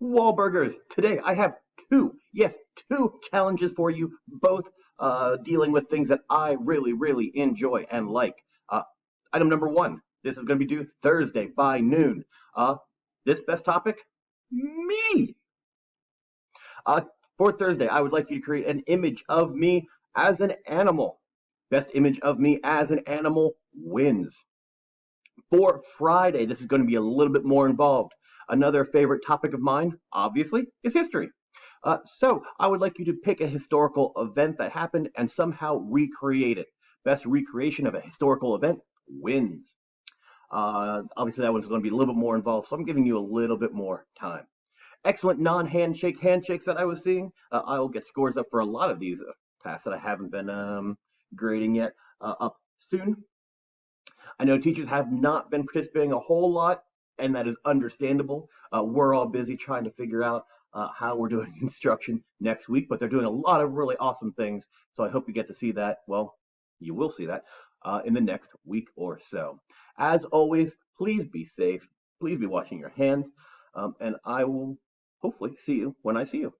Wahlburgers. Today I have two, yes, two challenges for you, both dealing with things that I really, really enjoy and like. Uh, Item number one. This is going to be due Thursday by noon. Uh, this best topic? Me. Uh, for Thursday, I would like you to create an image of me as an animal. Best image of me as an animal wins. For Friday, this is going to be a little bit more involved. Another favorite topic of mine, obviously, is history. So I would like you to pick a historical event that happened and somehow recreate it. Best recreation of a historical event wins. Obviously, that one's going to be a little bit more involved, so I'm giving you a little bit more time. Excellent non-handshake handshakes that I was seeing. I will get scores up for a lot of these tasks that I haven't been grading yet up soon. I know teachers have not been participating a whole lot, and that is understandable. We're all busy trying to figure out how we're doing instruction next week, but they're doing a lot of really awesome things. So I hope you get to see that. Well, you will see that in the next week or so. As always, please be safe. Please be washing your hands, and I will hopefully see you when I see you.